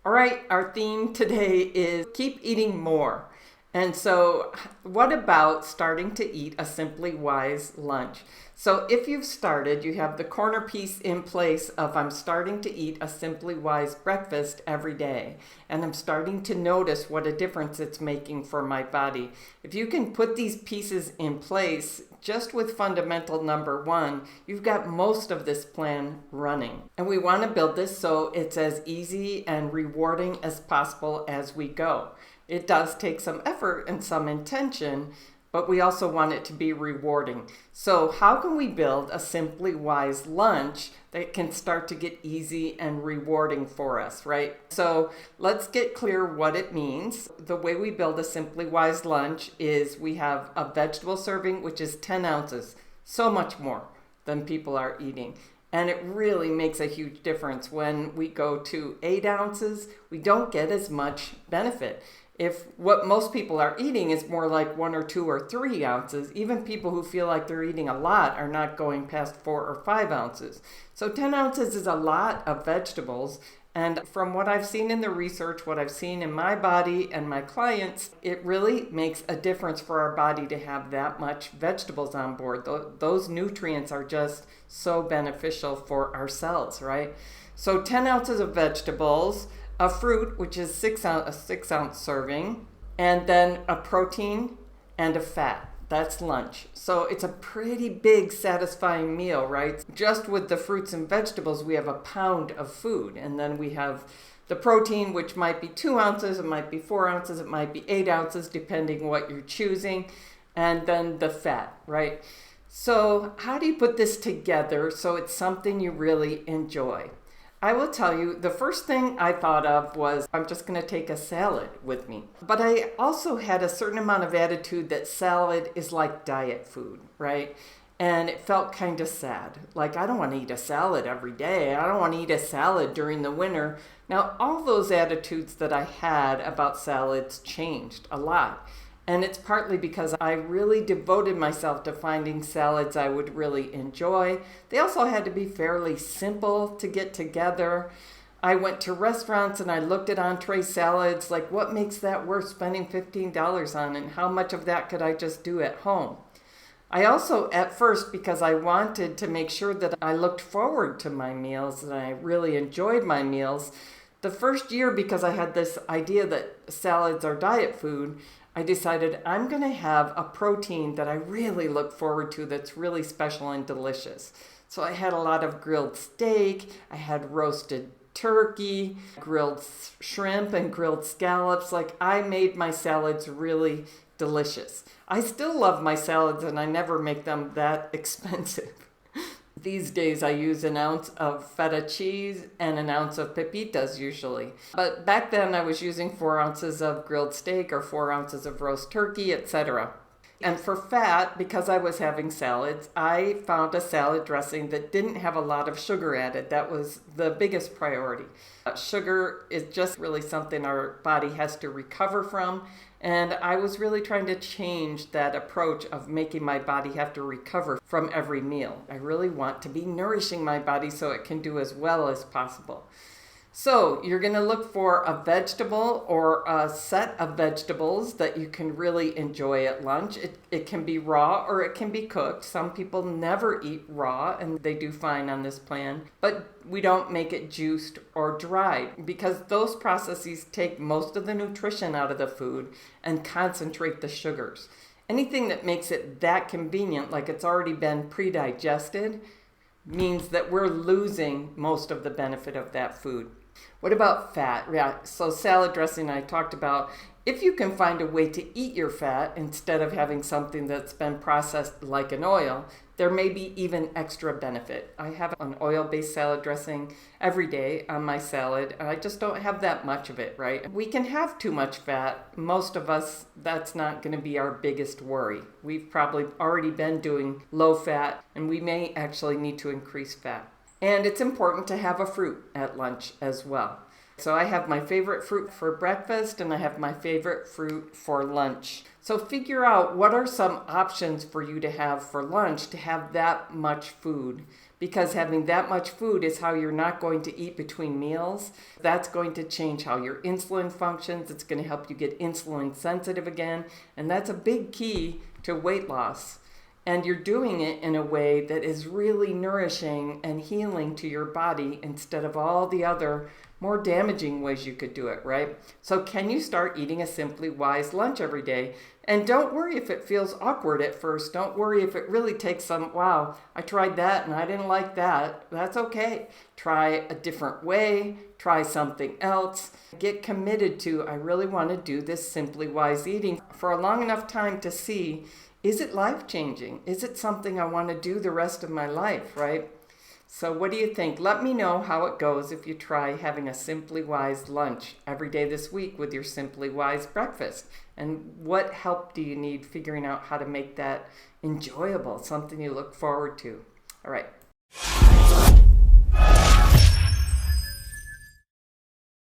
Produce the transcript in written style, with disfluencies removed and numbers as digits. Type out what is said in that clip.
All right, our theme today is keep eating more. And so, what about starting to eat a SimplyWise lunch? So, if you've started, you have the corner piece in place of I'm starting to eat a SimplyWise breakfast every day. And I'm starting to notice what a difference it's making for my body. If you can put these pieces in place, just with fundamental number one, you've got most of this plan running. And we want to build this so it's as easy and rewarding as possible as we go. It does take some effort and some intention, but we also want it to be rewarding. So how can we build a SimplyWise lunch that can start to get easy and rewarding for us, right? So let's get clear what it means. The way we build a SimplyWise lunch is we have a vegetable serving, which is 10 ounces, so much more than people are eating. And it really makes a huge difference. When we go to 8 ounces, we don't get as much benefit. If what most people are eating is more like 1 or 2 or 3 ounces, even people who feel like they're eating a lot are not going past 4 or 5 ounces. So 10 ounces is a lot of vegetables. And from what I've seen in the research, what I've seen in my body and my clients, it really makes a difference for our body to have that much vegetables on board. Those nutrients are just so beneficial for our cells, right? So 10 ounces of vegetables, a fruit, which is a 6 ounce serving, and then a protein and a fat. That's lunch. So it's a pretty big, satisfying meal, right? Just with the fruits and vegetables, we have a pound of food. And then we have the protein, which might be 2 ounces, it might be 4 ounces, it might be 8 ounces, depending what you're choosing. And then the fat, right? So how do you put this together so it's something you really enjoy? I will tell you, the first thing I thought of was I'm just going to take a salad with me. But I also had a certain amount of attitude that salad is like diet food, right? And it felt kind of sad. Like, I don't want to eat a salad every day. I don't want to eat a salad during the winter. Now, all those attitudes that I had about salads changed a lot. And it's partly because I really devoted myself to finding salads I would really enjoy. They also had to be fairly simple to get together. I went to restaurants and I looked at entree salads, like what makes that worth spending $15 on, and how much of that could I just do at home? I also, at first, because I wanted to make sure that I looked forward to my meals and I really enjoyed my meals, the first year, because I had this idea that salads are diet food, I decided I'm going to have a protein that I really look forward to that's really special and delicious. So I had a lot of grilled steak, I had roasted turkey, grilled shrimp, and grilled scallops. Like, I made my salads really delicious. I still love my salads and I never make them that expensive. These days I use an ounce of feta cheese and an ounce of pepitas usually. But back then I was using 4 ounces of grilled steak or 4 ounces of roast turkey, etc. And for fat, because I was having salads, I found a salad dressing that didn't have a lot of sugar added. That was the biggest priority. Sugar is just really something our body has to recover from. And I was really trying to change that approach of making my body have to recover from every meal. I really want to be nourishing my body so it can do as well as possible. So you're going to look for a vegetable or a set of vegetables that you can really enjoy at lunch. It can be raw or it can be cooked. Some people never eat raw and they do fine on this plan, but we don't make it juiced or dried because those processes take most of the nutrition out of the food and concentrate the sugars. Anything that makes it that convenient, like it's already been pre-digested, means that we're losing most of the benefit of that food. What about fat? Yeah, so salad dressing I talked about. If you can find a way to eat your fat instead of having something that's been processed like an oil, there may be even extra benefit. I have an oil-based salad dressing every day on my salad, and I just don't have that much of it, right? We can have too much fat. Most of us, that's not going to be our biggest worry. We've probably already been doing low fat, and we may actually need to increase fat. And it's important to have a fruit at lunch as well. So I have my favorite fruit for breakfast and I have my favorite fruit for lunch. So figure out what are some options for you to have for lunch to have that much food. because having that much food is how you're not going to eat between meals. That's going to change how your insulin functions. It's going to help you get insulin sensitive again, and that's a big key to weight loss. And you're doing it in a way that is really nourishing and healing to your body instead of all the other more damaging ways you could do it, right? So can you start eating a SimplyWise lunch every day? And don't worry if it feels awkward at first. Don't worry if it really takes some, wow, I tried that and I didn't like that. That's okay. Try a different way. Try something else. Get committed to, I really want to do this SimplyWise eating for a long enough time to see, is it life-changing? Is it something I want to do the rest of my life, right? So what do you think? Let me know how it goes if you try having a SimplyWise lunch every day this week with your SimplyWise breakfast. And what help do you need figuring out how to make that enjoyable, something you look forward to? All right.